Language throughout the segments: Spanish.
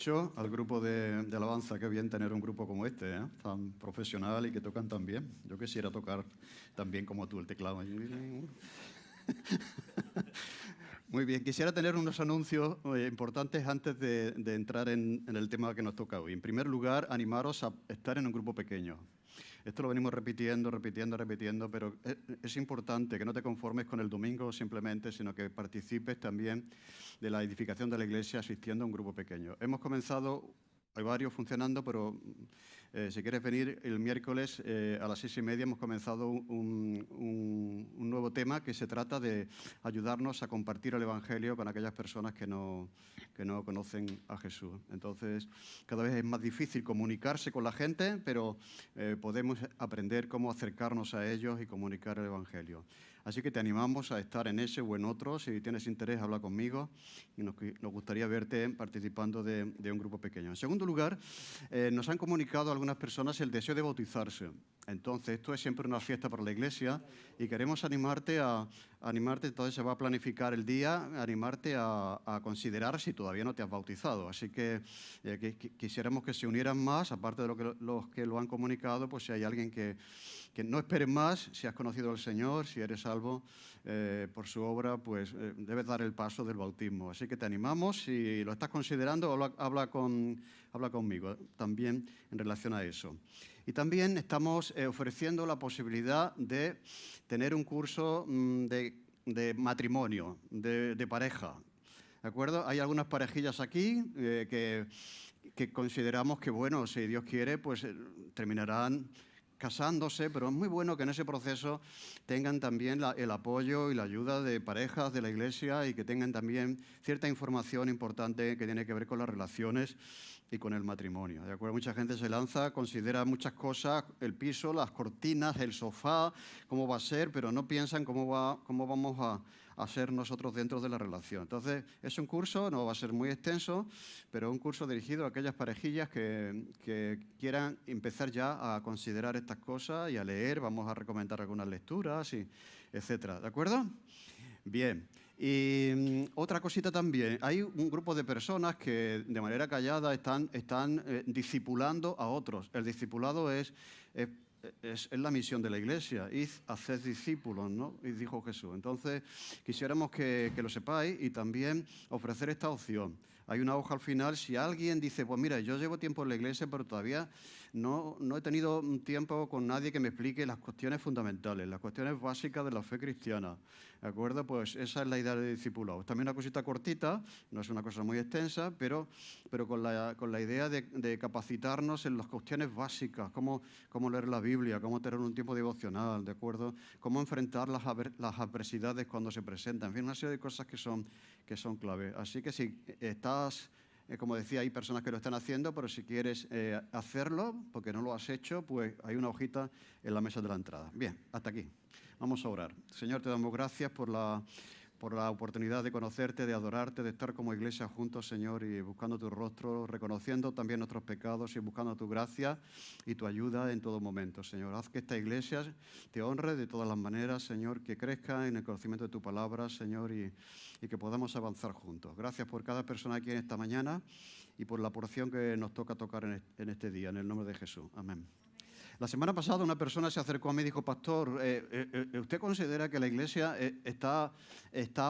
mucho al grupo de alabanza. Qué bien tener un grupo como este, tan profesional y que tocan tan bien. Yo quisiera tocar tan bien como tú el teclado. Muy bien, quisiera tener unos anuncios importantes antes de entrar en el tema que nos toca hoy. En primer lugar, animaros a estar en un grupo pequeño. Esto lo venimos repitiendo, pero es importante que no te conformes con el domingo simplemente, sino que participes también de la edificación de la iglesia asistiendo a un grupo pequeño. Hemos comenzado, hay varios funcionando, pero si quieres venir el miércoles a las 6:30 hemos comenzado un nuevo tema que se trata de ayudarnos a compartir el Evangelio con aquellas personas que no conocen a Jesús. Entonces, cada vez es más difícil comunicarse con la gente, pero podemos aprender cómo acercarnos a ellos y comunicar el Evangelio. Así que te animamos a estar en ese o en otro. Si tienes interés, habla conmigo y nos gustaría verte participando de un grupo pequeño. En segundo lugar, nos han comunicado algunas personas el deseo de bautizarse. Entonces, esto es siempre una fiesta para la iglesia y queremos animarte, entonces se va a planificar el día, animarte a considerar si todavía no te has bautizado. Así que quisiéramos que se unieran más, aparte de los que lo han comunicado, pues si hay alguien que no esperes más, si has conocido al Señor, si eres salvo por su obra, pues debes dar el paso del bautismo. Así que te animamos, si lo estás considerando, habla conmigo también en relación a eso. Y también estamos ofreciendo la posibilidad de tener un curso de matrimonio, de pareja. ¿De acuerdo? Hay algunas parejillas aquí que consideramos que, bueno, si Dios quiere, pues terminarán casándose, pero es muy bueno que en ese proceso tengan también el apoyo y la ayuda de parejas de la iglesia y que tengan también cierta información importante que tiene que ver con las relaciones y con el matrimonio. ¿De acuerdo? Mucha gente se lanza, considera muchas cosas, el piso, las cortinas, el sofá, cómo va a ser, pero no piensan cómo vamos a ser nosotros dentro de la relación. Entonces, es un curso, no va a ser muy extenso, pero un curso dirigido a aquellas parejillas que quieran empezar ya a considerar estas cosas y a leer. Vamos a recomendar algunas lecturas, etcétera. ¿De acuerdo? Bien. Y otra cosita también, hay un grupo de personas que de manera callada están discipulando a otros. El discipulado es la misión de la iglesia, id, haced discípulos, ¿no? Y dijo Jesús. Entonces, quisiéramos que lo sepáis y también ofrecer esta opción. Hay una hoja al final, si alguien dice, pues mira, yo llevo tiempo en la iglesia, pero todavía no he tenido un tiempo con nadie que me explique las cuestiones fundamentales, las cuestiones básicas de la fe cristiana, ¿de acuerdo? Pues esa es la idea de discipulado. También una cosita cortita, no es una cosa muy extensa, pero con la idea de capacitarnos en las cuestiones básicas, cómo leer la Biblia, cómo tener un tiempo devocional, ¿de acuerdo? Cómo enfrentar las adversidades cuando se presentan, en fin, una serie de cosas que son clave. Así que si estás, como decía, hay personas que lo están haciendo, pero si quieres hacerlo, porque no lo has hecho, pues hay una hojita en la mesa de la entrada. Bien, hasta aquí. Vamos a orar. Señor, te damos gracias por la oportunidad de conocerte, de adorarte, de estar como iglesia juntos, Señor, y buscando tu rostro, reconociendo también nuestros pecados y buscando tu gracia y tu ayuda en todo momento, Señor. Haz que esta iglesia te honre de todas las maneras, Señor, que crezca en el conocimiento de tu palabra, Señor, y que podamos avanzar juntos. Gracias por cada persona aquí en esta mañana y por la porción que nos toca tocar en este día, en el nombre de Jesús. Amén. La semana pasada una persona se acercó a mí y dijo, pastor, ¿usted considera que la iglesia está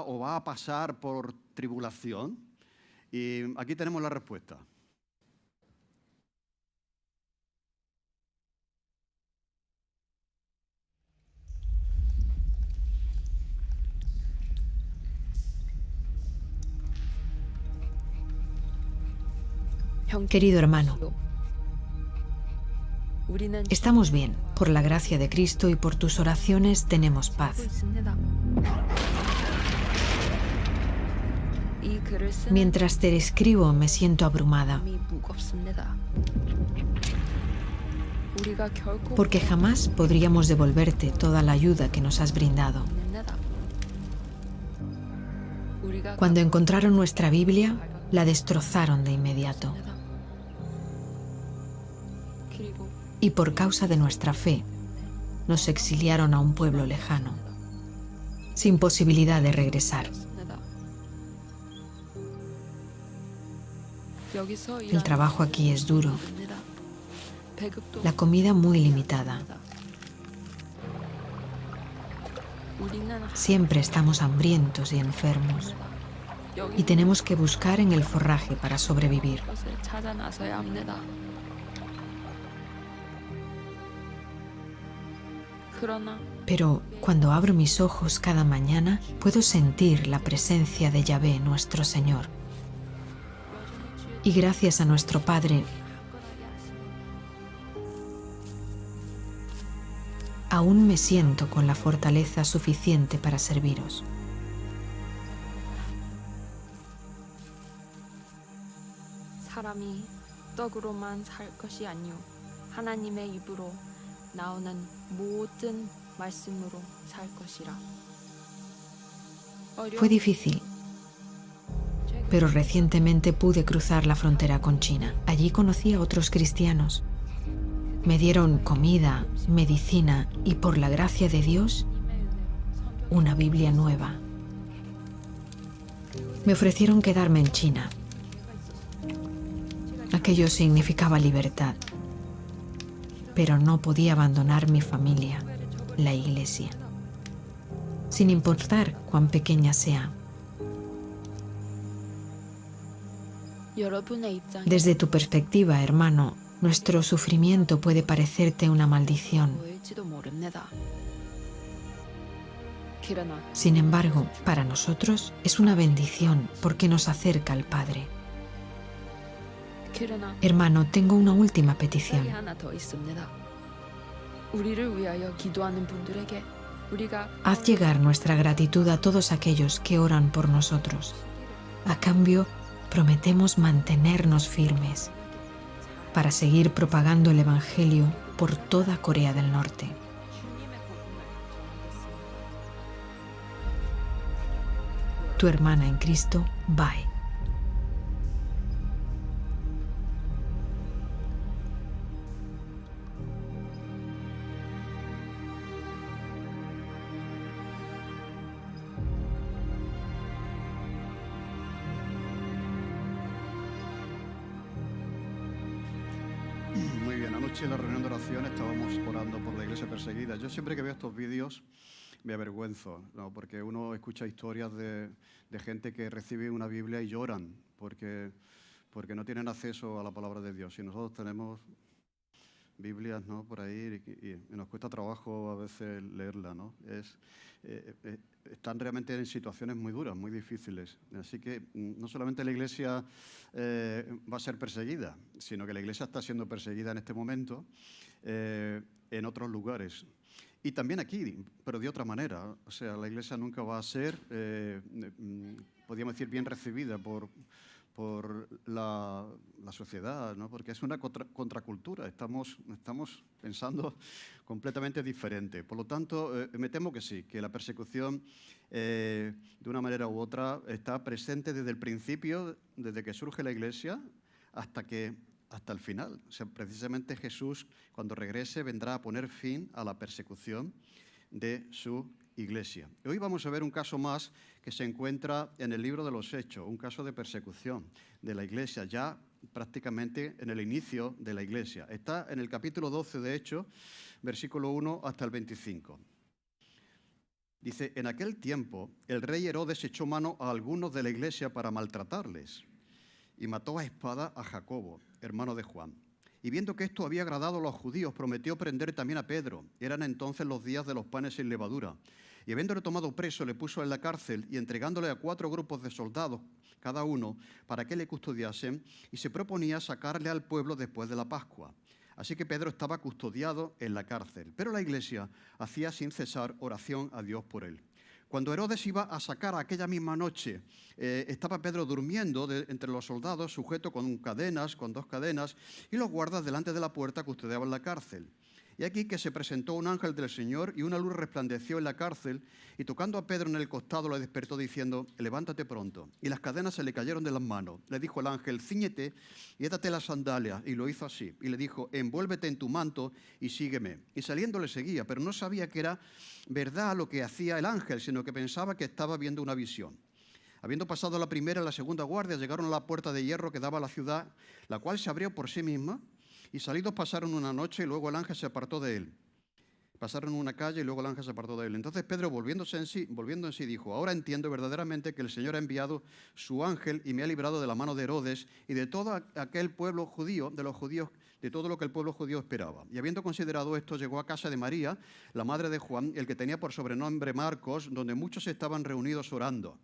o va a pasar por tribulación? Y aquí tenemos la respuesta. Querido hermano, estamos bien. Por la gracia de Cristo y por tus oraciones tenemos paz. Mientras te escribo me siento abrumada, porque jamás podríamos devolverte toda la ayuda que nos has brindado. Cuando encontraron nuestra Biblia, la destrozaron de inmediato. Y por causa de nuestra fe, nos exiliaron a un pueblo lejano, sin posibilidad de regresar. El trabajo aquí es duro, la comida muy limitada. Siempre estamos hambrientos y enfermos y tenemos que buscar en el forraje para sobrevivir. Pero cuando abro mis ojos cada mañana, puedo sentir la presencia de Yahvé, nuestro Señor. Y gracias a nuestro Padre, aún me siento con la fortaleza suficiente para serviros. 사람이 떡으로만 살 것이 아니요 하나님의 입으로 나오는 모든 말씀으로 살 것이라. Fue difícil, pero recientemente pude cruzar la frontera con China. Allí conocí a otros cristianos. Me dieron comida, medicina y, por la gracia de Dios, una Biblia nueva. Me ofrecieron quedarme en China. Aquello significaba libertad, pero no podía abandonar mi familia, la Iglesia, sin importar cuán pequeña sea. Desde tu perspectiva, hermano, nuestro sufrimiento puede parecerte una maldición. Sin embargo, para nosotros es una bendición porque nos acerca al Padre. Hermano, tengo una última petición. Haz llegar nuestra gratitud a todos aquellos que oran por nosotros. A cambio, prometemos mantenernos firmes para seguir propagando el Evangelio por toda Corea del Norte. Tu hermana en Cristo, Bai. Muy bien, anoche en la reunión de oración estábamos orando por la iglesia perseguida. Yo siempre que veo estos vídeos me avergüenzo, ¿no? Porque uno escucha historias de gente que recibe una Biblia y lloran porque no tienen acceso a la palabra de Dios. Y nosotros tenemos Biblias, ¿no?, por ahí y nos cuesta trabajo a veces leerla, ¿no? Están realmente en situaciones muy duras, muy difíciles. Así que no solamente la iglesia va a ser perseguida, sino que la iglesia está siendo perseguida en este momento en otros lugares. Y también aquí, pero de otra manera. O sea, la iglesia nunca va a ser, podríamos decir, bien recibida por la sociedad, ¿no? Porque es una contracultura, estamos pensando completamente diferente. Por lo tanto, me temo que sí, que la persecución, de una manera u otra, está presente desde el principio, desde que surge la Iglesia, hasta el final. O sea, precisamente Jesús, cuando regrese, vendrá a poner fin a la persecución de su Iglesia. Hoy vamos a ver un caso más que se encuentra en el libro de los Hechos, un caso de persecución de la Iglesia, ya prácticamente en el inicio de la Iglesia. Está en el capítulo 12 de Hechos, versículo 1 hasta el 25. Dice: en aquel tiempo el rey Herodes echó mano a algunos de la Iglesia para maltratarles y mató a espada a Jacobo, hermano de Juan. Y viendo que esto había agradado a los judíos, prometió prender también a Pedro. Eran entonces los días de los panes sin levadura. Y habiéndole tomado preso, le puso en la cárcel y entregándole a 4 grupos de soldados, cada uno, para que le custodiasen, y se proponía sacarle al pueblo después de la Pascua. Así que Pedro estaba custodiado en la cárcel, pero la iglesia hacía sin cesar oración a Dios por él. Cuando Herodes iba a sacar aquella misma noche, estaba Pedro durmiendo entre los soldados, sujeto con 2 cadenas, y los guardas delante de la puerta custodiaban la cárcel. Y aquí que se presentó un ángel del Señor y una luz resplandeció en la cárcel, y tocando a Pedro en el costado le despertó diciendo: levántate pronto. Y las cadenas se le cayeron de las manos. Le dijo el ángel: cíñete y átate las sandalias. Y lo hizo así. Y le dijo: envuélvete en tu manto y sígueme. Y saliendo le seguía, pero no sabía que era verdad lo que hacía el ángel, sino que pensaba que estaba viendo una visión. Habiendo pasado la primera y la segunda guardia, llegaron a la puerta de hierro que daba a la ciudad, la cual se abrió por sí misma, y salidos pasaron una noche y luego el ángel se apartó de él. Pasaron una calle y luego el ángel se apartó de él. Entonces Pedro, volviendo en sí, dijo: ahora entiendo verdaderamente que el Señor ha enviado su ángel y me ha librado de la mano de Herodes y de todo aquel pueblo judío, de los judíos, de todo lo que el pueblo judío esperaba. Y habiendo considerado esto, llegó a casa de María, la madre de Juan, el que tenía por sobrenombre Marcos, donde muchos estaban reunidos orando.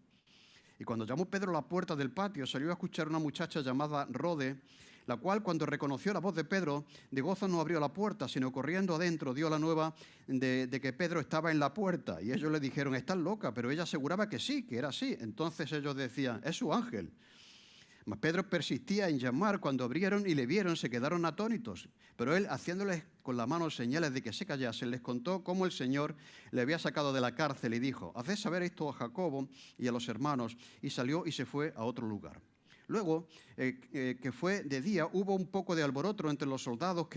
Y cuando llamó Pedro a la puerta del patio, salió a escuchar una muchacha llamada Rode, la cual, cuando reconoció la voz de Pedro, de gozo no abrió la puerta, sino corriendo adentro dio la nueva de que Pedro estaba en la puerta. Y ellos le dijeron: estás loca, pero ella aseguraba que sí, que era así. Entonces ellos decían: es su ángel. Mas Pedro persistía en llamar. Cuando abrieron y le vieron, se quedaron atónitos. Pero él, haciéndoles con la mano señales de que se callasen, les contó cómo el Señor le había sacado de la cárcel y dijo: haced saber esto a Jacobo y a los hermanos. Y salió y se fue a otro lugar. Luego, que fue de día, hubo un poco de alboroto entre los soldados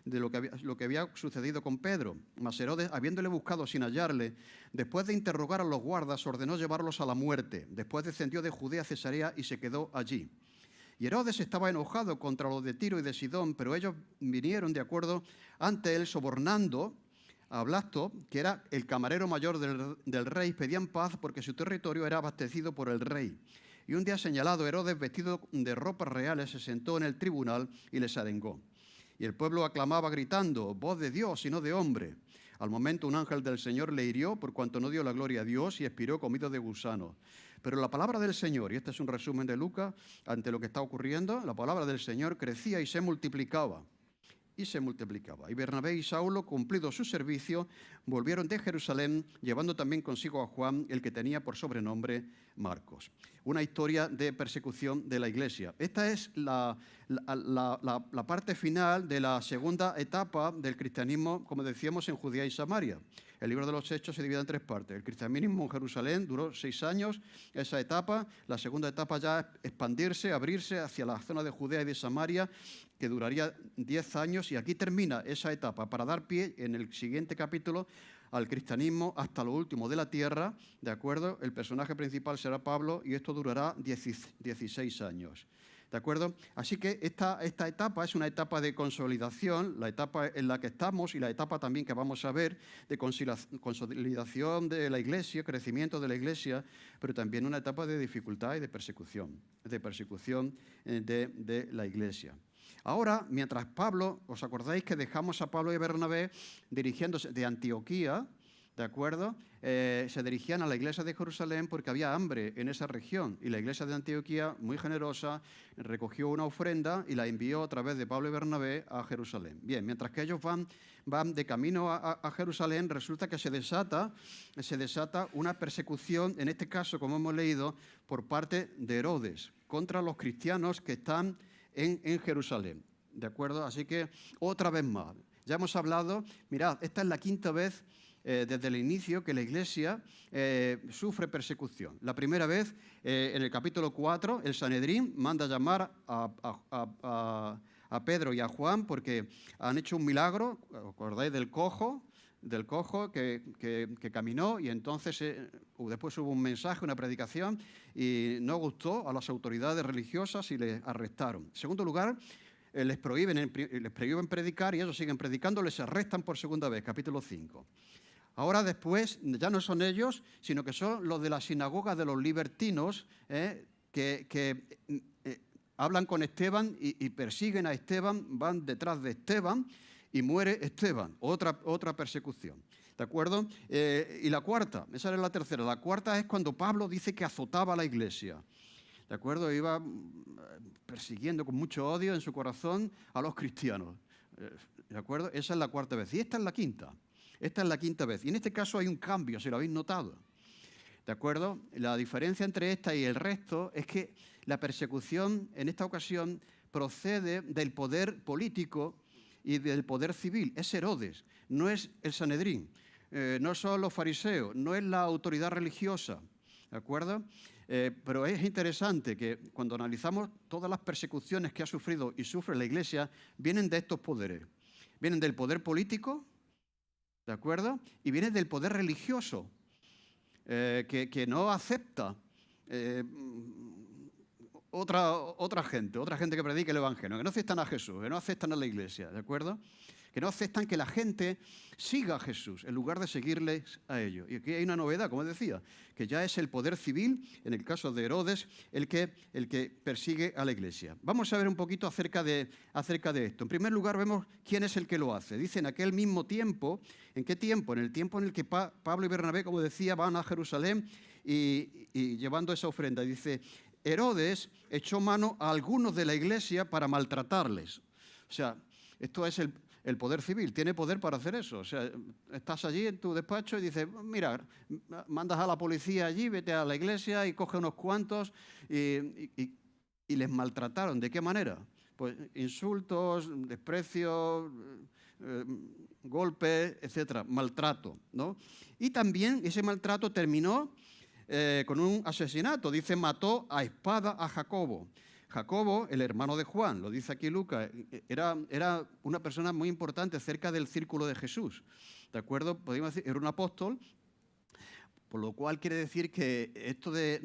de lo que había sucedido con Pedro. Mas Herodes, habiéndole buscado sin hallarle, después de interrogar a los guardas, ordenó llevarlos a la muerte. Después descendió de Judea a Cesarea y se quedó allí. Y Herodes estaba enojado contra los de Tiro y de Sidón, pero ellos vinieron de acuerdo ante él, sobornando a Blasto, que era el camarero mayor del rey. Pedían paz porque su territorio era abastecido por el rey. Y un día señalado, Herodes, vestido de ropas reales, se sentó en el tribunal y les arengó. Y el pueblo aclamaba gritando: voz de Dios y no de hombre. Al momento un ángel del Señor le hirió por cuanto no dio la gloria a Dios y expiró comido de gusanos. Pero la palabra del Señor, y este es un resumen de Lucas ante lo que está ocurriendo, la palabra del Señor crecía y se multiplicaba. Y Bernabé y Saulo, cumplido su servicio, volvieron de Jerusalén, llevando también consigo a Juan, el que tenía por sobrenombre Marcos. Una historia de persecución de la iglesia. Esta es la parte final de la segunda etapa del cristianismo, como decíamos, en Judea y Samaria. El libro de los Hechos se divide en tres partes. El cristianismo en Jerusalén duró 6 años, esa etapa. La segunda etapa ya expandirse, abrirse hacia la zona de Judea y de Samaria, que duraría 10 años. Y aquí termina esa etapa para dar pie en el siguiente capítulo al cristianismo hasta lo último de la tierra, ¿de acuerdo? El personaje principal será Pablo y esto durará 16 años. ¿De acuerdo? Así que esta etapa es una etapa de consolidación, la etapa en la que estamos y la etapa también que vamos a ver de consolidación de la iglesia, crecimiento de la iglesia, pero también una etapa de dificultad y de persecución de la iglesia. Ahora, mientras Pablo, ¿os acordáis que dejamos a Pablo y Bernabé dirigiéndose de Antioquía? ¿De acuerdo? Se dirigían a la iglesia de Jerusalén porque había hambre en esa región y la iglesia de Antioquía, muy generosa, recogió una ofrenda y la envió a través de Pablo y Bernabé a Jerusalén. Bien, mientras que ellos van de camino a Jerusalén, resulta que se desata una persecución, en este caso, como hemos leído, por parte de Herodes contra los cristianos que están en Jerusalén. ¿De acuerdo? Así que, otra vez más, ya hemos hablado, mirad, esta es la quinta vez desde el inicio que la iglesia sufre persecución. La primera vez, en el capítulo 4, el Sanedrín manda llamar a Pedro y a Juan porque han hecho un milagro. ¿Os acordáis del cojo que caminó? Y entonces después hubo un mensaje, una predicación, y no gustó a las autoridades religiosas y les arrestaron. En segundo lugar, les prohíben predicar y ellos siguen predicando, les arrestan por segunda vez, capítulo 5. Ahora después ya no son ellos, sino que son los de la sinagoga de los libertinos que hablan con Esteban y persiguen a Esteban, van detrás de Esteban y muere Esteban. Otra persecución. ¿De acuerdo? Y la cuarta, esa era la tercera. La cuarta es cuando Pablo dice que azotaba a la iglesia. ¿De acuerdo? Iba persiguiendo con mucho odio en su corazón a los cristianos. ¿De acuerdo? Esa es la cuarta vez. Y esta es la quinta. Esta es la quinta vez. Y en este caso hay un cambio, si lo habéis notado. ¿De acuerdo? La diferencia entre esta y el resto es que la persecución en esta ocasión procede del poder político y del poder civil. Es Herodes, no es el Sanedrín, no son los fariseos, no es la autoridad religiosa. ¿De acuerdo? Pero es interesante que cuando analizamos todas las persecuciones que ha sufrido y sufre la Iglesia, vienen de estos poderes. Vienen del poder político, ¿de acuerdo? Y vienen del poder religioso, que no acepta otra gente que predique el Evangelio, que no aceptan a Jesús, que no aceptan a la iglesia, ¿de acuerdo? Que no aceptan que la gente siga a Jesús en lugar de seguirles a ellos. Y aquí hay una novedad, como decía, que ya es el poder civil, en el caso de Herodes, el que persigue a la iglesia. Vamos a ver un poquito acerca de esto. En primer lugar, vemos quién es el que lo hace. Dice, en aquel mismo tiempo, ¿en qué tiempo? En el tiempo en el que Pablo y Bernabé, como decía, van a Jerusalén y llevando esa ofrenda. Dice, Herodes echó mano a algunos de la iglesia para maltratarles. O sea, esto es el poder civil, tiene poder para hacer eso. O sea, estás allí en tu despacho y dices, mira, mandas a la policía allí, vete a la iglesia y coge unos cuantos y les maltrataron. ¿De qué manera? Pues insultos, desprecios, golpes, etcétera, maltrato, ¿no? Y también ese maltrato terminó con un asesinato. Dice, mató a espada a Jacobo. Jacobo, el hermano de Juan, lo dice aquí Lucas, era una persona muy importante cerca del círculo de Jesús, ¿de acuerdo? Podríamos decir, era un apóstol, por lo cual quiere decir que esto de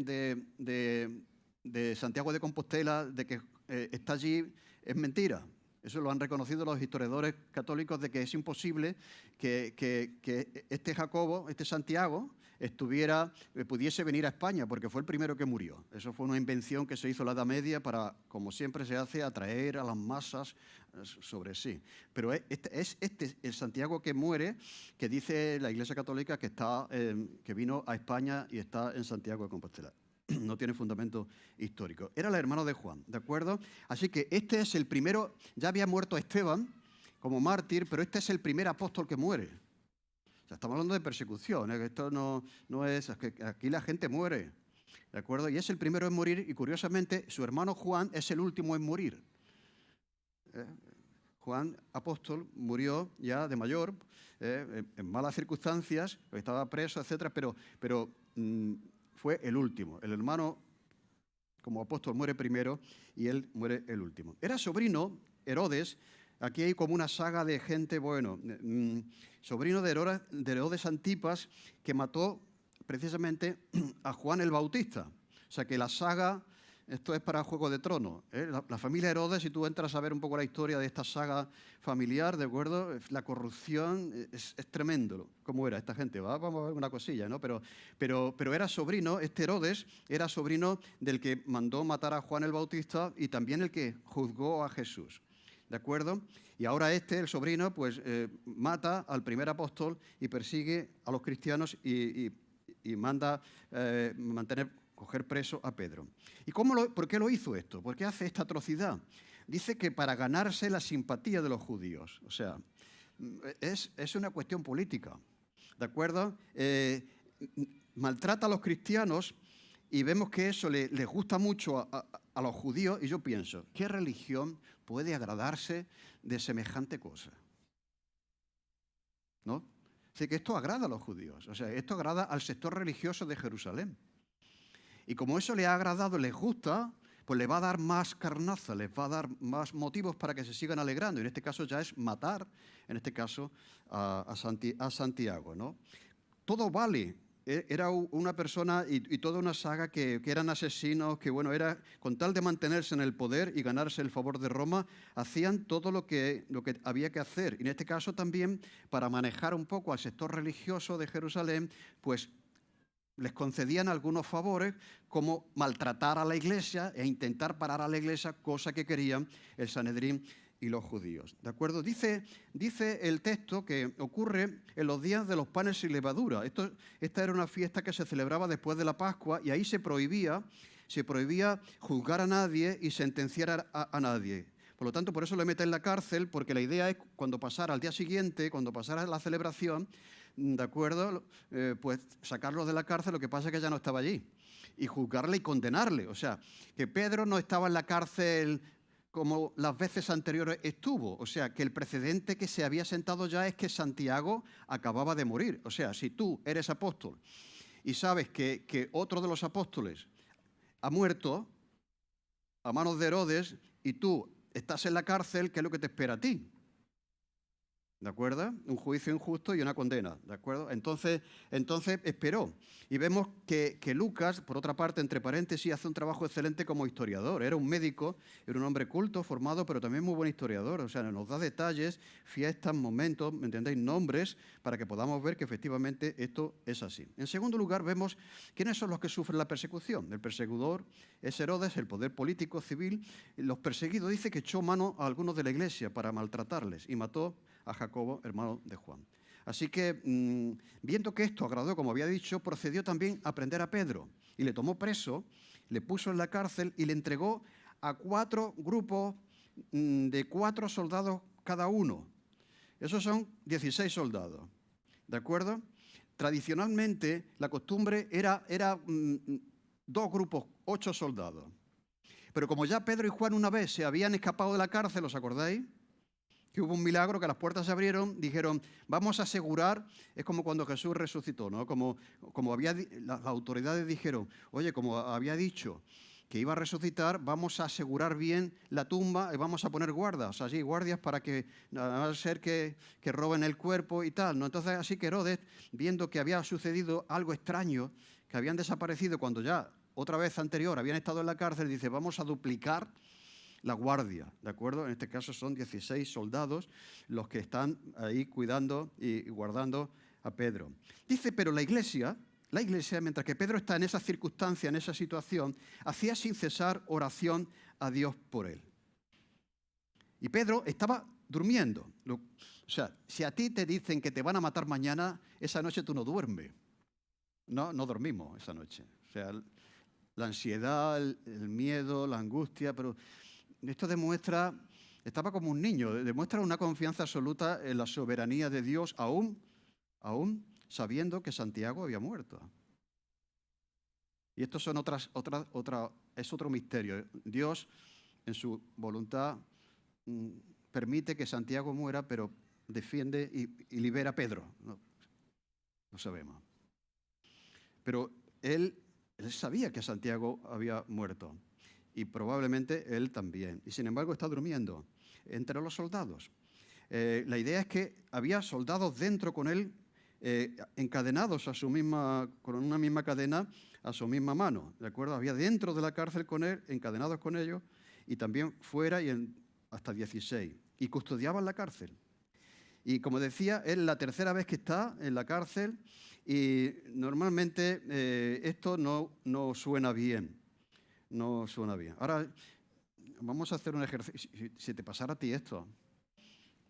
Santiago de Compostela, de que está allí, es mentira. Eso lo han reconocido los historiadores católicos, de que es imposible que este Jacobo, este Santiago, pudiese venir a España, porque fue el primero que murió. Eso fue una invención que se hizo en la Edad Media para, como siempre se hace, atraer a las masas sobre sí. Pero es el Santiago que muere, que dice la Iglesia Católica que vino a España y está en Santiago de Compostela. No tiene fundamento histórico. Era el hermano de Juan, ¿de acuerdo? Así que este es el primero. Ya había muerto Esteban como mártir, pero este es el primer apóstol que muere. O sea, estamos hablando de persecución, ¿eh? Esto no es que aquí la gente muere, ¿de acuerdo? Y es el primero en morir, y curiosamente su hermano Juan es el último en morir. Juan, apóstol, murió ya de mayor, en malas circunstancias, estaba preso, etcétera, pero fue el último. El hermano, como apóstol, muere primero y él muere el último. Era sobrino, Herodes, aquí hay como una saga de gente, sobrino de Herodes Antipas, que mató precisamente a Juan el Bautista. O sea que la saga, esto es para Juego de Tronos, ¿eh? La familia Herodes, si tú entras a ver un poco la historia de esta saga familiar, ¿de acuerdo? La corrupción es tremendo. ¿Cómo era esta gente? Vamos a ver una cosilla, ¿no? Pero era sobrino, este Herodes era sobrino del que mandó matar a Juan el Bautista y también el que juzgó a Jesús, ¿de acuerdo? Y ahora el sobrino, pues mata al primer apóstol y persigue a los cristianos y manda coger preso a Pedro. ¿Y por qué lo hizo esto? ¿Por qué hace esta atrocidad? Dice que para ganarse la simpatía de los judíos. O sea, es una cuestión política, ¿de acuerdo? Maltrata a los cristianos y vemos que eso les gusta mucho a los judíos, y yo pienso, ¿qué religión puede agradarse de semejante cosa? ¿No? Así que esto agrada a los judíos, o sea, esto agrada al sector religioso de Jerusalén. Y como eso le ha agradado, les gusta, pues le va a dar más carnaza, les va a dar más motivos para que se sigan alegrando. Y en este caso ya es matar, en este caso, a Santiago, ¿no? Todo vale. Era una persona y toda una saga que eran asesinos, que era con tal de mantenerse en el poder y ganarse el favor de Roma, hacían todo lo que había que hacer. Y en este caso también, para manejar un poco al sector religioso de Jerusalén, pues les concedían algunos favores, como maltratar a la iglesia e intentar parar a la iglesia, cosa que querían el Sanedrín y los judíos. ¿De acuerdo? Dice el texto que ocurre en los días de los panes sin levadura. Esta era una fiesta que se celebraba después de la Pascua, y ahí se prohibía juzgar a nadie y sentenciar a nadie. Por lo tanto, por eso le meten en la cárcel, porque la idea es cuando pasara al día siguiente, cuando pasara la celebración, ¿de acuerdo? Pues sacarlo de la cárcel. Lo que pasa es que ya no estaba allí, y juzgarle y condenarle. O sea, que Pedro no estaba en la cárcel como las veces anteriores estuvo. O sea, que el precedente que se había sentado ya es que Santiago acababa de morir. O sea, si tú eres apóstol y sabes que otro de los apóstoles ha muerto a manos de Herodes y tú estás en la cárcel, ¿qué es lo que te espera a ti? ¿De acuerdo? Un juicio injusto y una condena, ¿de acuerdo? Entonces esperó. Y vemos que Lucas, por otra parte, entre paréntesis, hace un trabajo excelente como historiador. Era un médico, era un hombre culto, formado, pero también muy buen historiador. O sea, nos da detalles, fiestas, momentos, ¿me entendéis? Nombres, para que podamos ver que efectivamente esto es así. En segundo lugar, vemos quiénes son los que sufren la persecución. El perseguidor es Herodes, el poder político, civil. Los perseguidos dice que echó mano a algunos de la iglesia para maltratarles y mató a Jacobo, hermano de Juan. Así que, viendo que esto agradó, como había dicho, procedió también a prender a Pedro y le tomó preso, le puso en la cárcel y le entregó a 4 grupos de 4 soldados cada uno. Esos son 16 soldados, ¿de acuerdo? Tradicionalmente, la costumbre era 2 grupos, 8 soldados. Pero como ya Pedro y Juan una vez se habían escapado de la cárcel, ¿os acordáis? Que hubo un milagro, que las puertas se abrieron, dijeron, vamos a asegurar, es como cuando Jesús resucitó, ¿no? Como las autoridades dijeron, oye, como había dicho que iba a resucitar, vamos a asegurar bien la tumba y vamos a poner guardas allí, guardias para que, a ser que roben el cuerpo y tal, ¿no? Entonces, así que Herodes, viendo que había sucedido algo extraño, que habían desaparecido cuando ya otra vez anterior habían estado en la cárcel, dice, vamos a duplicar la guardia, ¿de acuerdo? En este caso son 16 soldados los que están ahí cuidando y guardando a Pedro. Dice, pero la iglesia, mientras que Pedro está en esa circunstancia, en esa situación, hacía sin cesar oración a Dios por él. Y Pedro estaba durmiendo. O sea, si a ti te dicen que te van a matar mañana, esa noche tú no duermes. No dormimos esa noche. O sea, la ansiedad, el miedo, la angustia, pero esto demuestra, estaba como un niño, demuestra una confianza absoluta en la soberanía de Dios, aún sabiendo que Santiago había muerto. Y esto son es otro misterio. Dios, en su voluntad, permite que Santiago muera, pero defiende y libera a Pedro. No sabemos. Pero él sabía que Santiago había muerto. Y probablemente él también. Y sin embargo está durmiendo entre los soldados. La idea es que había soldados dentro con él, encadenados con una misma cadena a su misma mano. ¿De acuerdo? Había dentro de la cárcel con él, encadenados con ellos, y también fuera y hasta 16. Y custodiaban la cárcel. Y como decía, es la tercera vez que está en la cárcel y normalmente esto no suena bien. No suena bien. Ahora vamos a hacer un ejercicio. Si te pasara a ti esto,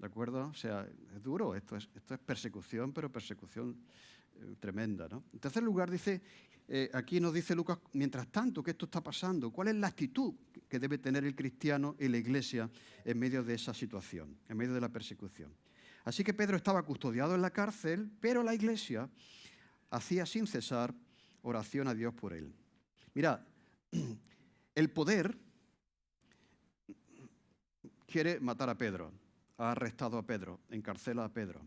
¿de acuerdo? O sea, es duro, esto es persecución, pero persecución tremenda, ¿no? En tercer lugar, aquí nos dice Lucas, mientras tanto que esto está pasando, ¿cuál es la actitud que debe tener el cristiano y la iglesia en medio de esa situación, en medio de la persecución? Así que Pedro estaba custodiado en la cárcel, pero la iglesia hacía sin cesar oración a Dios por él. Mira, el poder quiere matar a Pedro, ha arrestado a Pedro, encarcela a Pedro.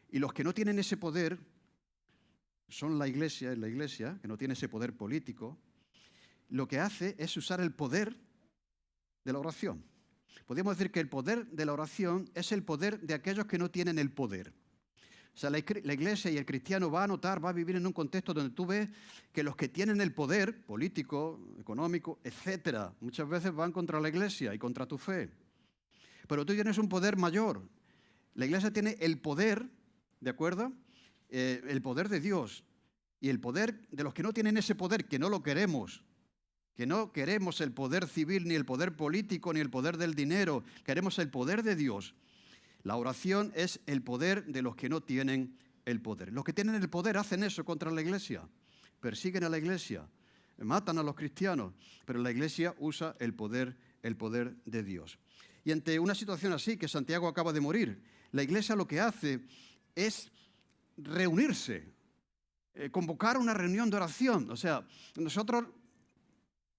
Y los que no tienen ese poder son la iglesia, que no tiene ese poder político, lo que hace es usar el poder de la oración. Podríamos decir que el poder de la oración es el poder de aquellos que no tienen el poder. O sea, la iglesia y el cristiano va a vivir en un contexto donde tú ves que los que tienen el poder político, económico, etcétera, muchas veces van contra la iglesia y contra tu fe. Pero tú tienes un poder mayor. La iglesia tiene el poder, ¿de acuerdo? El poder de Dios y el poder de los que no tienen ese poder, que no lo queremos. Que no queremos el poder civil, ni el poder político, ni el poder del dinero. Queremos el poder de Dios. La oración es el poder de los que no tienen el poder. Los que tienen el poder hacen eso contra la iglesia. Persiguen a la iglesia, matan a los cristianos, pero la iglesia usa el poder de Dios. Y ante una situación así, que Santiago acaba de morir, la iglesia lo que hace es reunirse, convocar una reunión de oración. O sea, nosotros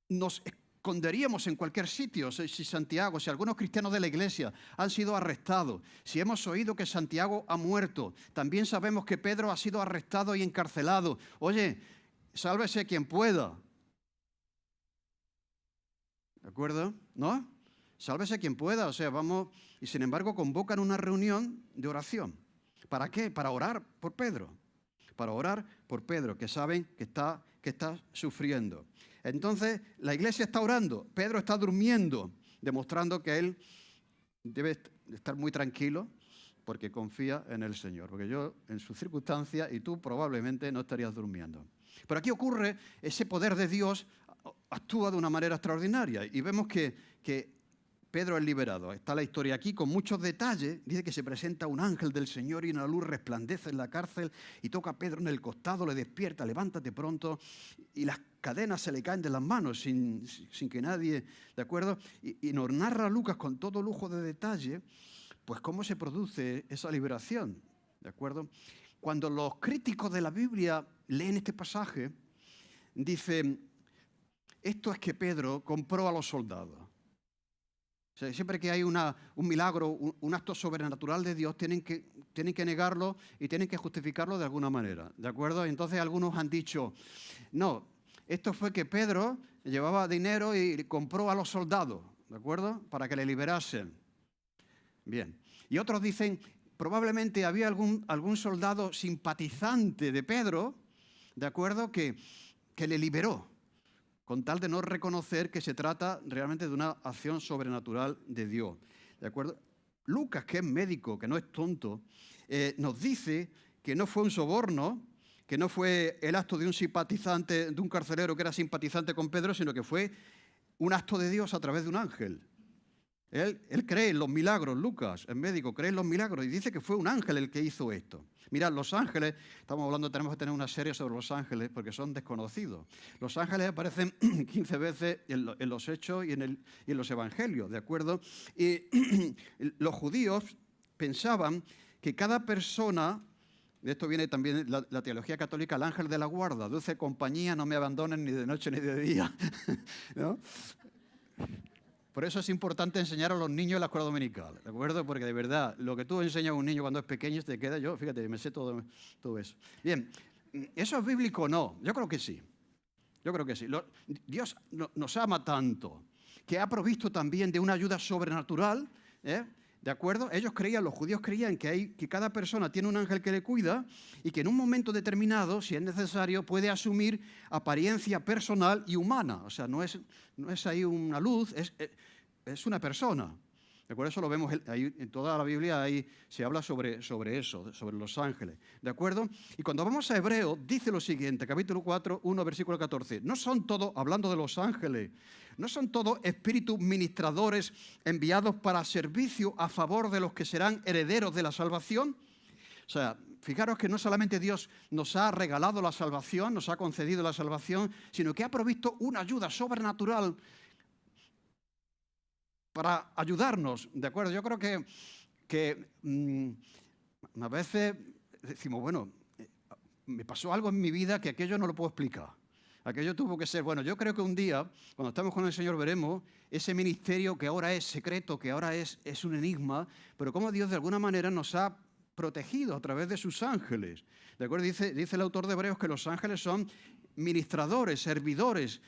nos esconderíamos en cualquier sitio si algunos cristianos de la iglesia han sido arrestados, si hemos oído que Santiago ha muerto, también sabemos que Pedro ha sido arrestado y encarcelado. Oye, sálvese quien pueda. ¿De acuerdo? ¿No? Sálvese quien pueda, o sea, vamos, y sin embargo convocan una reunión de oración. ¿Para qué? Para orar por Pedro. Para orar por Pedro, que saben que está sufriendo. Entonces, la iglesia está orando, Pedro está durmiendo, demostrando que él debe estar muy tranquilo porque confía en el Señor. Porque yo, en sus circunstancias, y tú probablemente no estarías durmiendo. Pero aquí ocurre, ese poder de Dios actúa de una manera extraordinaria y vemos que Pedro es liberado. Está la historia aquí con muchos detalles. Dice que se presenta un ángel del Señor y una luz resplandece en la cárcel y toca a Pedro en el costado, le despierta, levántate pronto, y las cadenas se le caen de las manos sin que nadie, ¿de acuerdo? Y nos narra Lucas con todo lujo de detalle, pues cómo se produce esa liberación, ¿de acuerdo? Cuando los críticos de la Biblia leen este pasaje, dicen, esto es que Pedro compró a los soldados. O sea, siempre que hay un milagro, un acto sobrenatural de Dios, tienen que negarlo y tienen que justificarlo de alguna manera, ¿de acuerdo? Entonces algunos han dicho, no, esto fue que Pedro llevaba dinero y compró a los soldados, ¿de acuerdo? Para que le liberasen. Bien. Y otros dicen, probablemente había algún soldado simpatizante de Pedro, ¿de acuerdo? Que le liberó, con tal de no reconocer que se trata realmente de una acción sobrenatural de Dios, ¿de acuerdo? Lucas, que es médico, que no es tonto, nos dice que no fue un soborno, que no fue el acto de un simpatizante, de un carcelero que era simpatizante con Pedro, sino que fue un acto de Dios a través de un ángel. Él cree en los milagros, Lucas, el médico, cree en los milagros y dice que fue un ángel el que hizo esto. Mirad, los ángeles, estamos hablando, tenemos que tener una serie sobre los ángeles porque son desconocidos. Los ángeles aparecen 15 veces en los hechos y en los evangelios, ¿de acuerdo? Y los judíos pensaban que cada persona, de esto viene también la teología católica, el ángel de la guarda, dulce compañía, no me abandonen ni de noche ni de día, ¿no? Por eso es importante enseñar a los niños en la escuela dominical, ¿de acuerdo? Porque de verdad, lo que tú enseñas a un niño cuando es pequeño te queda, yo, fíjate, me sé todo eso. Bien, ¿eso es bíblico o no? Yo creo que sí. Yo creo que sí. Dios nos ama tanto que ha provisto también de una ayuda sobrenatural, ¿de acuerdo? Los judíos creían que cada persona tiene un ángel que le cuida y que en un momento determinado, si es necesario, puede asumir apariencia personal y humana. O sea, no es ahí una luz, es una persona. ¿De acuerdo? Eso lo vemos ahí, en toda la Biblia, ahí se habla sobre eso, sobre los ángeles. ¿De acuerdo? Y cuando vamos a Hebreos, dice lo siguiente, capítulo 4, 1, versículo 14. No son todos, hablando de los ángeles, no son todos espíritus ministradores enviados para servicio a favor de los que serán herederos de la salvación. O sea, fijaros que no solamente Dios nos ha regalado la salvación, nos ha concedido la salvación, sino que ha provisto una ayuda sobrenatural para ayudarnos, ¿de acuerdo? Yo creo que a veces decimos, bueno, me pasó algo en mi vida que aquello no lo puedo explicar. Aquello tuvo que ser, bueno, yo creo que un día, cuando estamos con el Señor, veremos ese ministerio que ahora es secreto, que ahora es un enigma, pero cómo Dios de alguna manera nos ha protegido a través de sus ángeles. ¿De acuerdo? Dice el autor de Hebreos que los ángeles son ministradores, servidores,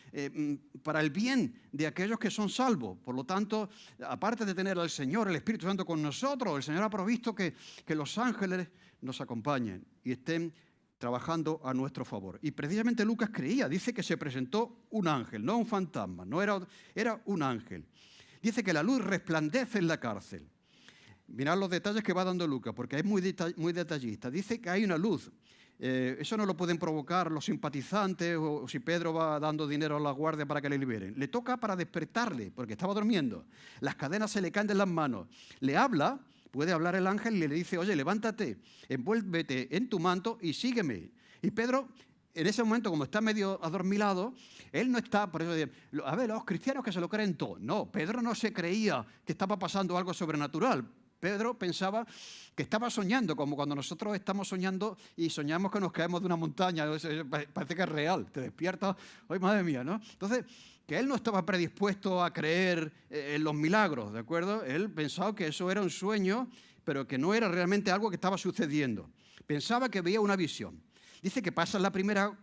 para el bien de aquellos que son salvos. Por lo tanto, aparte de tener al Señor, el Espíritu Santo con nosotros, el Señor ha provisto que los ángeles nos acompañen y estén trabajando a nuestro favor. Y precisamente Lucas dice que se presentó un ángel, no un fantasma, era un ángel. Dice que la luz resplandece en la cárcel. Mirad los detalles que va dando Lucas, porque es muy detallista. Dice que hay una luz. Eso no lo pueden provocar los simpatizantes o si Pedro va dando dinero a la guardia para que le liberen. Le toca para despertarle, porque estaba durmiendo. Las cadenas se le caen de las manos. Le habla, puede hablar el ángel y le dice, oye, levántate, envuélvete en tu manto y sígueme. Y Pedro, en ese momento, como está medio adormilado, él no está, por eso dice, a ver, los cristianos que se lo creen todo. No, Pedro no se creía que estaba pasando algo sobrenatural. Pedro pensaba que estaba soñando, como cuando nosotros estamos soñando y soñamos que nos caemos de una montaña, parece que es real, te despiertas, ¡ay, madre mía!, ¿no? Entonces, que él no estaba predispuesto a creer en los milagros, ¿de acuerdo? Él pensaba que eso era un sueño, pero que no era realmente algo que estaba sucediendo. Pensaba que veía una visión. Dice que pasan la primera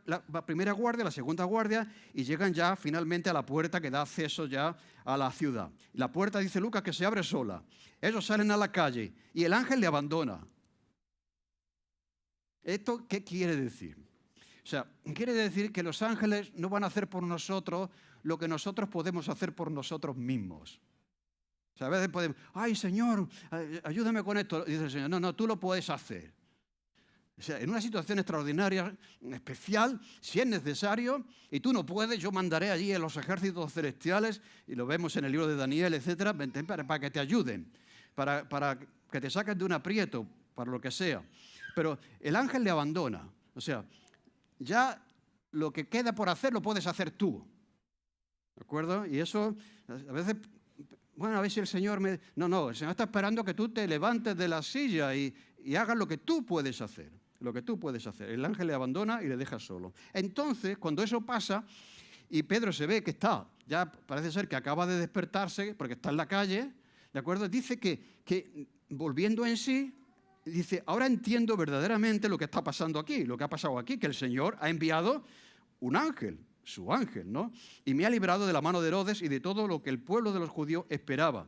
guardia, la segunda guardia, y llegan ya finalmente a la puerta que da acceso ya a la ciudad. La puerta, dice Lucas, que se abre sola. Ellos salen a la calle y el ángel le abandona. ¿Esto qué quiere decir? O sea, quiere decir que los ángeles no van a hacer por nosotros lo que nosotros podemos hacer por nosotros mismos. O sea, a veces podemos, ay, Señor, ayúdame con esto. Y dice el Señor, no, tú lo puedes hacer. O sea, en una situación extraordinaria, especial, si es necesario, y tú no puedes, yo mandaré allí a los ejércitos celestiales, y lo vemos en el libro de Daniel, etcétera, para que te ayuden, para que te saquen de un aprieto, para lo que sea. Pero el ángel le abandona. O sea, ya lo que queda por hacer lo puedes hacer tú. ¿De acuerdo? Y eso, a veces, bueno, a ver si el Señor me... No, el Señor está esperando que tú te levantes de la silla y hagas lo que tú puedes hacer. Lo que tú puedes hacer. El ángel le abandona y le deja solo. Entonces, cuando eso pasa, y Pedro se ve que está, ya parece ser que acaba de despertarse, porque está en la calle, ¿de acuerdo? Dice que volviendo en sí, dice, ahora entiendo verdaderamente lo que está pasando aquí, lo que ha pasado aquí, que el Señor ha enviado un ángel, su ángel, ¿no? Y me ha librado de la mano de Herodes y de todo lo que el pueblo de los judíos esperaba.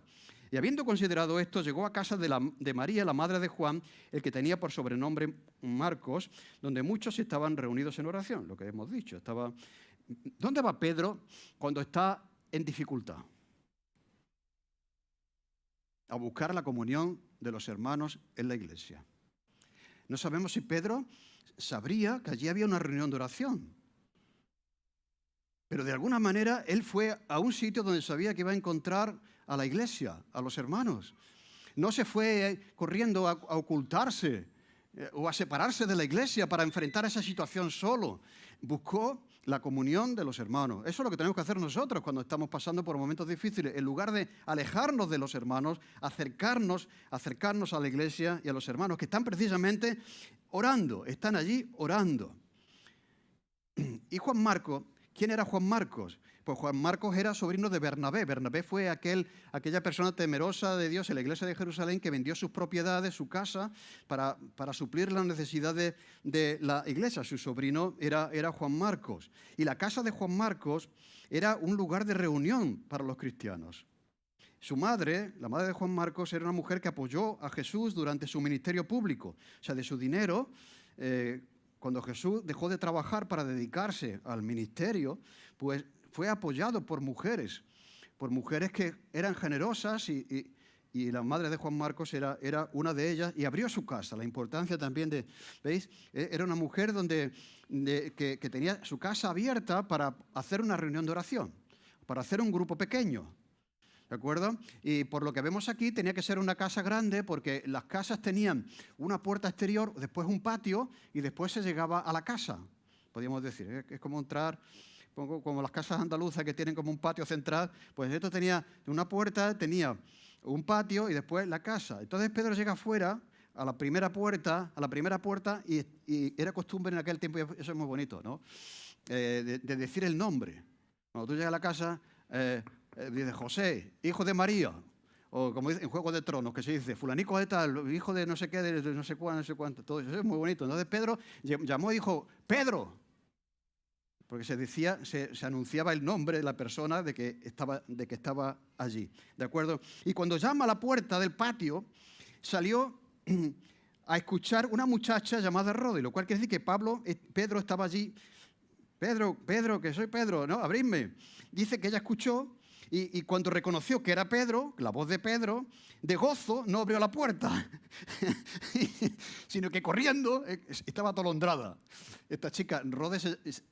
Y habiendo considerado esto, llegó a casa de María, la madre de Juan, el que tenía por sobrenombre Marcos, donde muchos estaban reunidos en oración, lo que hemos dicho. ¿Dónde va Pedro cuando está en dificultad? A buscar la comunión de los hermanos en la iglesia. No sabemos si Pedro sabría que allí había una reunión de oración. Pero de alguna manera él fue a un sitio donde sabía que iba a encontrar a la iglesia, a los hermanos. No se fue corriendo a ocultarse o a separarse de la iglesia para enfrentar esa situación solo. Buscó la comunión de los hermanos. Eso es lo que tenemos que hacer nosotros cuando estamos pasando por momentos difíciles. En lugar de alejarnos de los hermanos, acercarnos a la iglesia y a los hermanos que están precisamente orando, están allí orando. Y Juan Marcos, ¿quién era Juan Marcos? Pues Juan Marcos era sobrino de Bernabé. Bernabé fue aquella persona temerosa de Dios en la iglesia de Jerusalén que vendió sus propiedades, su casa, para suplir las necesidades de la iglesia. Su sobrino era Juan Marcos. Y la casa de Juan Marcos era un lugar de reunión para los cristianos. Su madre, la madre de Juan Marcos, era una mujer que apoyó a Jesús durante su ministerio público. O sea, de su dinero, cuando Jesús dejó de trabajar para dedicarse al ministerio, pues fue apoyado por mujeres que eran generosas y la madre de Juan Marcos era una de ellas y abrió su casa. La importancia también ¿veis? Era una mujer que tenía su casa abierta para hacer una reunión de oración, para hacer un grupo pequeño. ¿De acuerdo? Y por lo que vemos aquí tenía que ser una casa grande porque las casas tenían una puerta exterior, después un patio y después se llegaba a la casa. Podríamos decir, es como entrar, como las casas andaluzas que tienen como un patio central, pues esto tenía una puerta, tenía un patio y después la casa. Entonces Pedro llega afuera a la primera puerta y era costumbre en aquel tiempo, y eso es muy bonito, ¿no? De decir el nombre. Cuando tú llegas a la casa, dice José, hijo de María, o como dice en Juego de Tronos, que se dice fulanico de tal, hijo de no sé qué, de no sé cuánto, todo eso es muy bonito. Entonces Pedro llamó y dijo, Pedro, porque se anunciaba el nombre de la persona de que estaba allí, ¿de acuerdo? Y cuando llama a la puerta del patio, salió a escuchar una muchacha llamada Rodi, lo cual quiere decir que Pedro estaba allí. Pedro, que soy Pedro, ¿no? Abridme. Dice que ella escuchó y cuando reconoció que era Pedro, la voz de Pedro, de gozo no abrió la puerta, sino que corriendo estaba atolondrada. Esta chica, Rode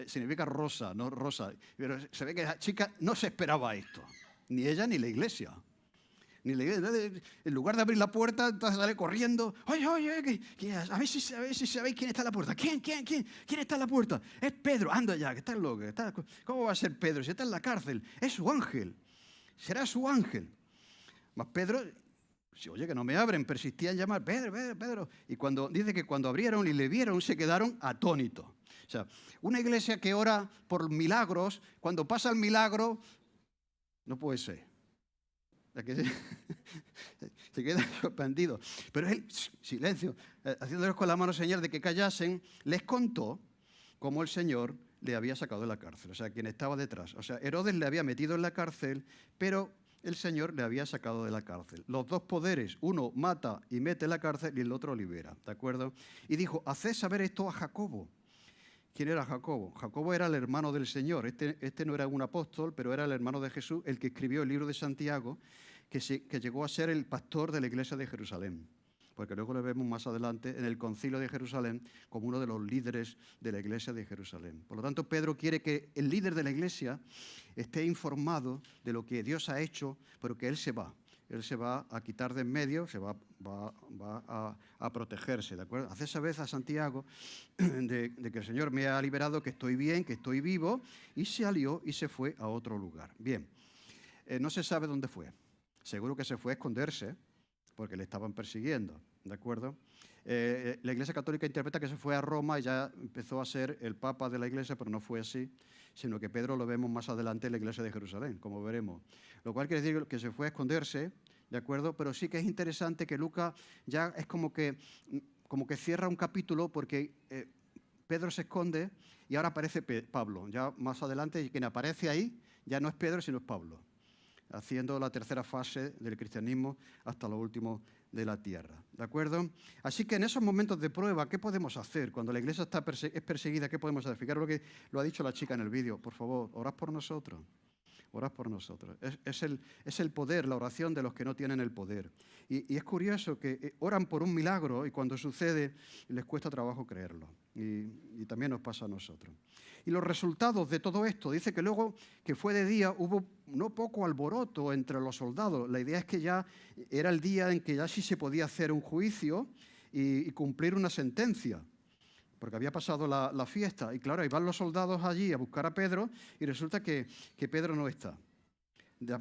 significa rosa, no rosa, pero se ve que la chica no se esperaba esto, ni ella ni la iglesia. En lugar de abrir la puerta, entonces sale corriendo. Oye, a ver si sabéis quién está en la puerta. ¿Quién está en la puerta? Es Pedro. Anda ya, que estás loco. ¿Cómo va a ser Pedro si está en la cárcel? Es su ángel. Será su ángel. Mas Pedro, oye, que no me abren, persistía en llamar, Pedro. Y dice que cuando abrieron y le vieron, se quedaron atónitos. O sea, una iglesia que ora por milagros, cuando pasa el milagro, no puede ser. Se queda sorprendido. Pero él, silencio, haciéndoles con la mano señal de que callasen, les contó cómo el Señor le había sacado de la cárcel, o sea, quien estaba detrás. O sea, Herodes le había metido en la cárcel, pero el Señor le había sacado de la cárcel. Los dos poderes, uno mata y mete en la cárcel y el otro libera, ¿de acuerdo? Y dijo, haced saber esto a Jacobo. ¿Quién era Jacobo? Jacobo era el hermano del Señor. Este no era un apóstol, pero era el hermano de Jesús, el que escribió el libro de Santiago, que llegó a ser el pastor de la iglesia de Jerusalén. Porque luego le vemos más adelante en el concilio de Jerusalén como uno de los líderes de la iglesia de Jerusalén. Por lo tanto, Pedro quiere que el líder de la iglesia esté informado de lo que Dios ha hecho, pero que él se va. Él se va a quitar de en medio, se va a protegerse, ¿de acuerdo? Hace esa vez a Santiago de que el Señor me ha liberado, que estoy bien, que estoy vivo, y se alió y se fue a otro lugar. Bien, no se sabe dónde fue. Seguro que se fue a esconderse, porque le estaban persiguiendo, ¿de acuerdo? La Iglesia Católica interpreta que se fue a Roma y ya empezó a ser el Papa de la Iglesia, pero no fue así, sino que Pedro lo vemos más adelante en la Iglesia de Jerusalén, como veremos. Lo cual quiere decir que se fue a esconderse, ¿de acuerdo? Pero sí que es interesante que Lucas ya es como que cierra un capítulo porque Pedro se esconde y ahora aparece Pablo. Ya más adelante quien aparece ahí ya no es Pedro, sino es Pablo, haciendo la tercera fase del cristianismo hasta lo último de la tierra, ¿de acuerdo? Así que en esos momentos de prueba, ¿qué podemos hacer? Cuando la iglesia es perseguida, ¿qué podemos hacer? Fijaros lo que lo ha dicho la chica en el vídeo. Por favor, orad por nosotros. Orad por nosotros. Es el poder, la oración de los que no tienen el poder. Y es curioso que oran por un milagro y cuando sucede les cuesta trabajo creerlo. Y también nos pasa a nosotros. Y los resultados de todo esto, dice que luego que fue de día hubo no poco alboroto entre los soldados. La idea es que ya era el día en que ya sí se podía hacer un juicio y cumplir una sentencia, porque había pasado la fiesta. Y claro, ahí van los soldados allí a buscar a Pedro y resulta que Pedro no está.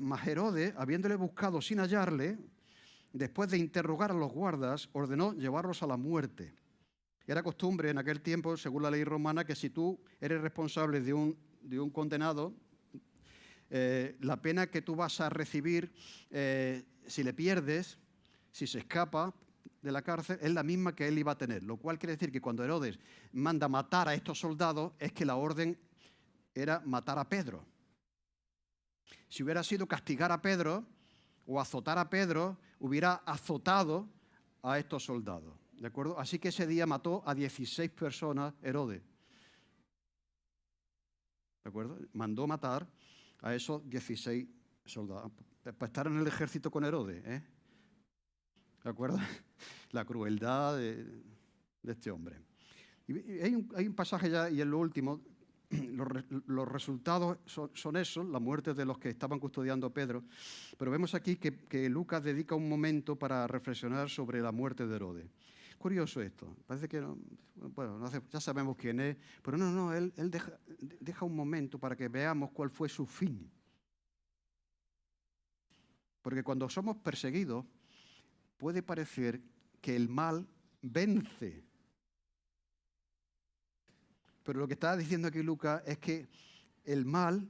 Mas Herodes, habiéndole buscado sin hallarle, después de interrogar a los guardas, ordenó llevarlos a la muerte. Era costumbre en aquel tiempo, según la ley romana, que si tú eres responsable de un condenado, la pena que tú vas a recibir, si le pierdes, si se escapa de la cárcel, es la misma que él iba a tener. Lo cual quiere decir que cuando Herodes manda matar a estos soldados, es que la orden era matar a Pedro. Si hubiera sido castigar a Pedro o azotar a Pedro, hubiera azotado a estos soldados. ¿De acuerdo? Así que ese día mató a 16 personas Herodes. ¿De acuerdo? Mandó matar a esos 16 soldados. Para estar en el ejército con Herodes, ¿eh? ¿De acuerdo? La crueldad de este hombre. Y hay un pasaje ya, y en lo último, los resultados son esos, la muerte de los que estaban custodiando a Pedro. Pero vemos aquí que Lucas dedica un momento para reflexionar sobre la muerte de Herodes. Curioso esto, parece que ya sabemos quién es, pero no, él deja un momento para que veamos cuál fue su fin. Porque cuando somos perseguidos, puede parecer que el mal vence. Pero lo que está diciendo aquí Lucas es que el mal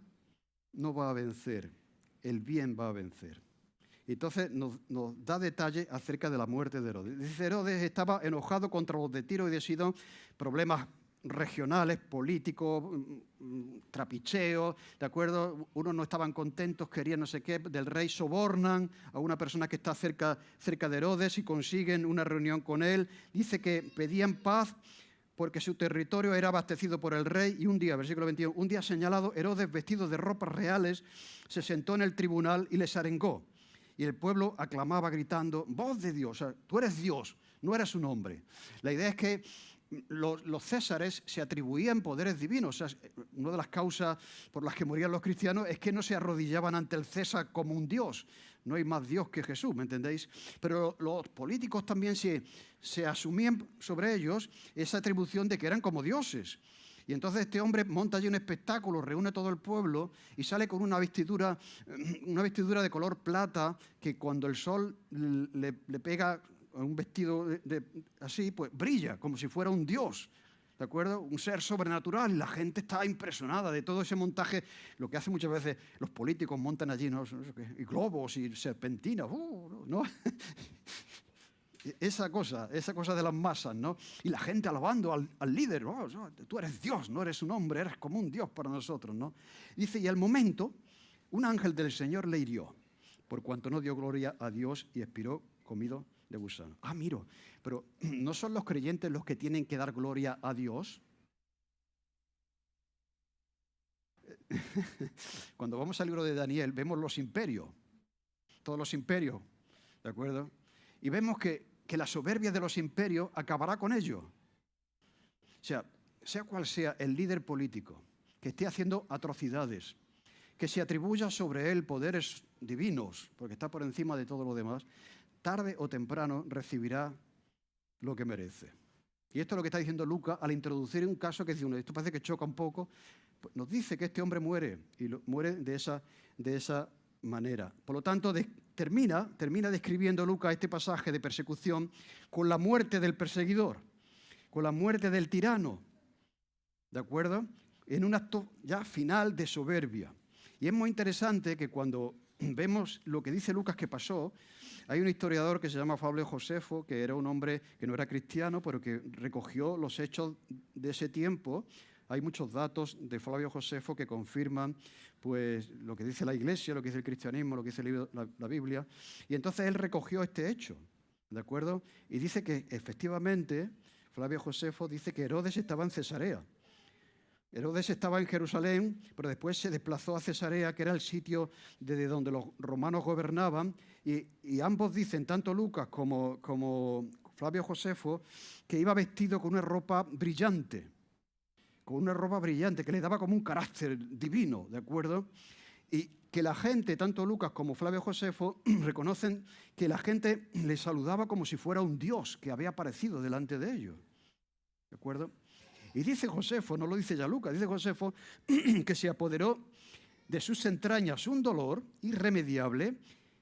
no va a vencer, el bien va a vencer. Entonces nos da detalles acerca de la muerte de Herodes. Dice, Herodes estaba enojado contra los de Tiro y de Sidón, problemas regionales, políticos, trapicheos, ¿de acuerdo? Unos no estaban contentos, querían no sé qué, del rey sobornan a una persona que está cerca de Herodes y consiguen una reunión con él. Dice que pedían paz porque su territorio era abastecido por el rey y un día, versículo 21, un día señalado, Herodes, vestido de ropas reales, se sentó en el tribunal y les arengó. Y el pueblo aclamaba gritando, voz de Dios, o sea, tú eres Dios, no eres un hombre. La idea es que los césares se atribuían poderes divinos. O sea, una de las causas por las que morían los cristianos es que no se arrodillaban ante el César como un Dios. No hay más Dios que Jesús, ¿me entendéis? Pero los políticos también se asumían sobre ellos esa atribución de que eran como dioses. Y entonces este hombre monta allí un espectáculo, reúne todo el pueblo y sale con una vestidura de color plata que cuando el sol le pega a un vestido así, pues brilla como si fuera un dios, ¿de acuerdo? Un ser sobrenatural. Y la gente está impresionada de todo ese montaje, lo que hacen muchas veces los políticos, montan allí, ¿no? Y globos y serpentinas, ¿no? esa cosa de las masas, ¿no? Y la gente alabando al líder, oh, tú eres Dios, no eres un hombre, eres como un Dios para nosotros, ¿no? Dice, y al momento, un ángel del Señor le hirió, por cuanto no dio gloria a Dios y expiró comido de gusano. Ah, miro, pero ¿no son los creyentes los que tienen que dar gloria a Dios? Cuando vamos al libro de Daniel, vemos los imperios, todos los imperios, ¿de acuerdo? Y vemos que la soberbia de los imperios acabará con ellos. O sea cual sea el líder político que esté haciendo atrocidades, que se atribuya sobre él poderes divinos, porque está por encima de todo lo demás, tarde o temprano recibirá lo que merece. Y esto es lo que está diciendo Lucas al introducir un caso que dice uno, esto parece que choca un poco, nos dice que este hombre muere, y muere de esa manera. Por lo tanto, termina describiendo Lucas este pasaje de persecución con la muerte del perseguidor, con la muerte del tirano, ¿de acuerdo? En un acto ya final de soberbia. Y es muy interesante que cuando vemos lo que dice Lucas que pasó, hay un historiador que se llama Flavio Josefo, que era un hombre que no era cristiano, pero que recogió los hechos de ese tiempo. Hay muchos datos de Flavio Josefo que confirman pues, lo que dice la Iglesia, lo que dice el cristianismo, lo que dice la Biblia. Y entonces él recogió este hecho, ¿de acuerdo? Y dice que efectivamente, Flavio Josefo dice que Herodes estaba en Cesarea. Herodes estaba en Jerusalén, pero después se desplazó a Cesarea, que era el sitio desde donde los romanos gobernaban, y ambos dicen, tanto Lucas como Flavio Josefo, que iba vestido con una ropa brillante, que le daba como un carácter divino, ¿de acuerdo? Y que la gente, tanto Lucas como Flavio Josefo, reconocen que la gente le saludaba como si fuera un dios que había aparecido delante de ellos, ¿de acuerdo? Y dice Josefo, no lo dice ya Lucas, dice Josefo que se apoderó de sus entrañas un dolor irremediable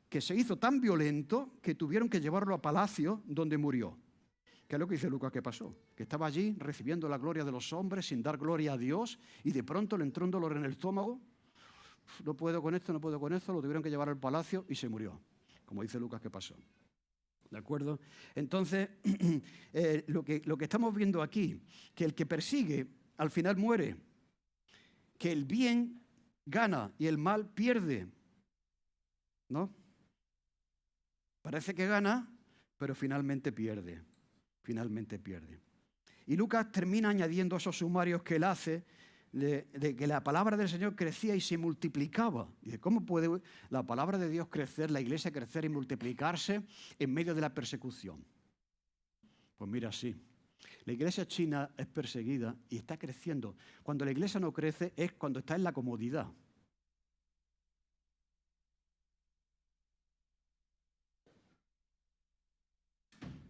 que se hizo tan violento que tuvieron que llevarlo a palacio donde murió. ¿Qué es lo que dice Lucas que pasó? Que estaba allí recibiendo la gloria de los hombres sin dar gloria a Dios y de pronto le entró un dolor en el estómago. No puedo con esto, lo tuvieron que llevar al palacio y se murió, como dice Lucas que pasó. ¿De acuerdo? Entonces, lo que estamos viendo aquí, que el que persigue al final muere, que el bien gana y el mal pierde, ¿no? Parece que gana, pero finalmente pierde. Y Lucas termina añadiendo esos sumarios que él hace de que la palabra del Señor crecía y se multiplicaba. Dice, ¿cómo puede la palabra de Dios crecer, la iglesia crecer y multiplicarse en medio de la persecución? Pues mira, sí. La iglesia china es perseguida y está creciendo. Cuando la iglesia no crece es cuando está en la comodidad.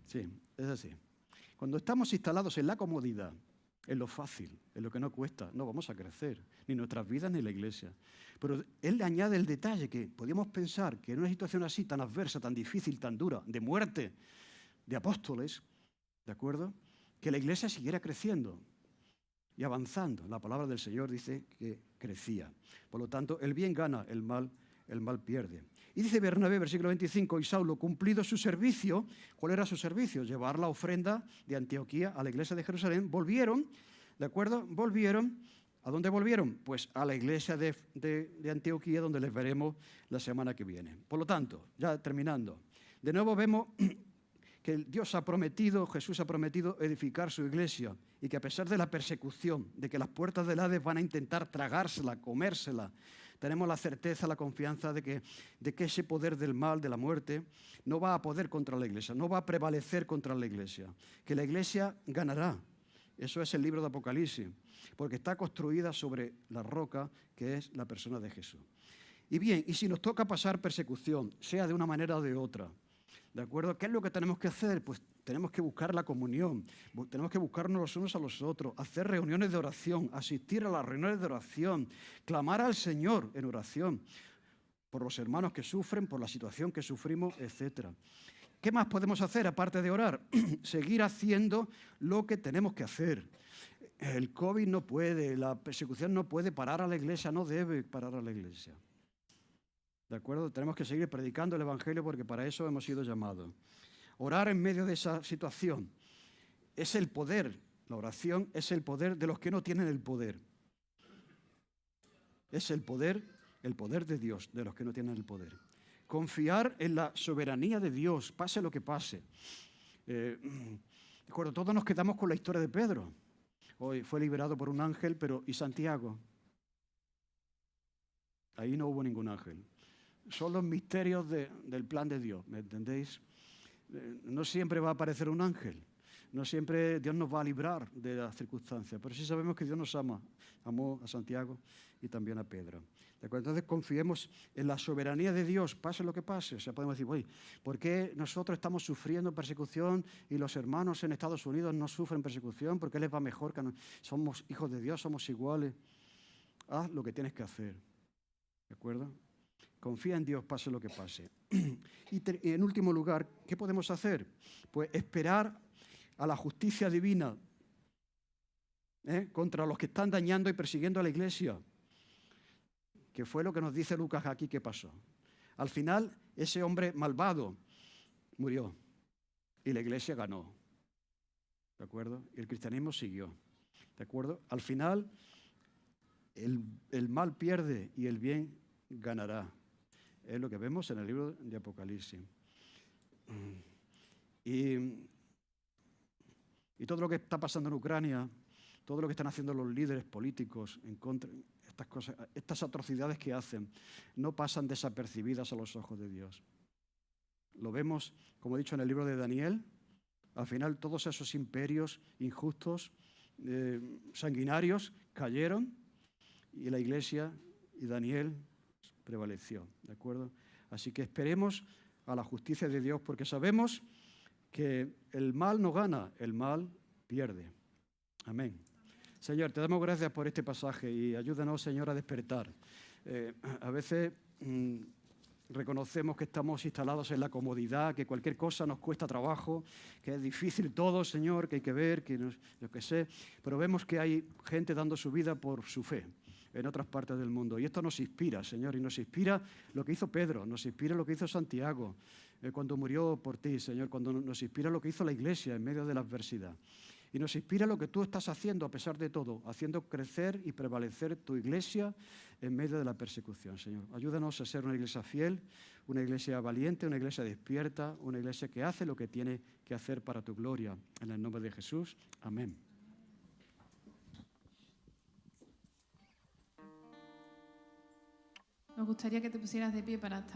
Sí, es así. Cuando estamos instalados en la comodidad, en lo fácil, en lo que no cuesta, no vamos a crecer, ni nuestras vidas ni la iglesia. Pero él le añade el detalle que podíamos pensar que en una situación así tan adversa, tan difícil, tan dura, de muerte de apóstoles, ¿de acuerdo? Que la iglesia siguiera creciendo y avanzando. La palabra del Señor dice que crecía. Por lo tanto, el bien gana, el mal pierde. Y dice Bernabé, versículo 25, y Saulo, cumplido su servicio, ¿cuál era su servicio? Llevar la ofrenda de Antioquía a la iglesia de Jerusalén. Volvieron, ¿de acuerdo? ¿A dónde volvieron? Pues a la iglesia de Antioquía, donde les veremos la semana que viene. Por lo tanto, ya terminando, de nuevo vemos que Dios ha prometido, Jesús ha prometido edificar su iglesia y que a pesar de la persecución, de que las puertas del Hades van a intentar tragársela, comérsela, tenemos la certeza, la confianza de que ese poder del mal, de la muerte, no va a poder contra la iglesia, no va a prevalecer contra la iglesia, que la iglesia ganará. Eso es el libro de Apocalipsis, porque está construida sobre la roca que es la persona de Jesús. Y bien, y si nos toca pasar persecución, sea de una manera o de otra, ¿de acuerdo? ¿Qué es lo que tenemos que hacer? Pues tenemos que buscar la comunión, tenemos que buscarnos los unos a los otros, hacer reuniones de oración, asistir a las reuniones de oración, clamar al Señor en oración por los hermanos que sufren, por la situación que sufrimos, etc. ¿Qué más podemos hacer aparte de orar? Seguir haciendo lo que tenemos que hacer. El COVID no puede, la persecución no puede parar a la iglesia, no debe parar a la iglesia. ¿De acuerdo? Tenemos que seguir predicando el Evangelio porque para eso hemos sido llamados. Orar en medio de esa situación es el poder. La oración es el poder de los que no tienen el poder. Es el poder de Dios, de los que no tienen el poder. Confiar en la soberanía de Dios, pase lo que pase. De acuerdo, todos nos quedamos con la historia de Pedro. Hoy fue liberado por un ángel, pero ¿y Santiago? Ahí no hubo ningún ángel. Son los misterios del plan de Dios, ¿me entendéis? No siempre va a aparecer un ángel. No siempre Dios nos va a librar de las circunstancias, pero sí sabemos que Dios nos ama. Amó a Santiago y también a Pedro. ¿De acuerdo? Entonces confiemos en la soberanía de Dios, pase lo que pase. O sea, podemos decir, oye, ¿por qué nosotros estamos sufriendo persecución y los hermanos en Estados Unidos no sufren persecución? ¿Por qué les va mejor? Que somos hijos de Dios, somos iguales. Haz lo que tienes que hacer. ¿De acuerdo? Confía en Dios, pase lo que pase. Y en último lugar, ¿qué podemos hacer? Pues esperar a la justicia divina contra los que están dañando y persiguiendo a la iglesia, que fue lo que nos dice Lucas aquí que pasó. Al final, ese hombre malvado murió y la iglesia ganó. ¿De acuerdo? Y el cristianismo siguió. ¿De acuerdo? Al final, el mal pierde y el bien ganará. Es lo que vemos en el libro de Apocalipsis. Y todo lo que está pasando en Ucrania, todo lo que están haciendo los líderes políticos en contra de estas cosas, estas atrocidades que hacen, no pasan desapercibidas a los ojos de Dios. Lo vemos, como he dicho en el libro de Daniel, al final todos esos imperios injustos, sanguinarios, cayeron y la iglesia y Daniel prevaleció, ¿de acuerdo? Así que esperemos a la justicia de Dios porque sabemos que el mal no gana, el mal pierde. Amén. Señor, te damos gracias por este pasaje y ayúdanos, Señor, a despertar. A veces reconocemos que estamos instalados en la comodidad, que cualquier cosa nos cuesta trabajo, que es difícil todo, Señor, que hay que ver, yo qué sé, pero vemos que hay gente dando su vida por su fe en otras partes del mundo. Y esto nos inspira, Señor, y nos inspira lo que hizo Pedro, nos inspira lo que hizo Santiago cuando murió por ti, Señor, cuando nos inspira lo que hizo la iglesia en medio de la adversidad. Y nos inspira lo que tú estás haciendo a pesar de todo, haciendo crecer y prevalecer tu iglesia en medio de la persecución, Señor. Ayúdanos a ser una iglesia fiel, una iglesia valiente, una iglesia despierta, una iglesia que hace lo que tiene que hacer para tu gloria. En el nombre de Jesús. Amén. Nos gustaría que te pusieras de pie para estar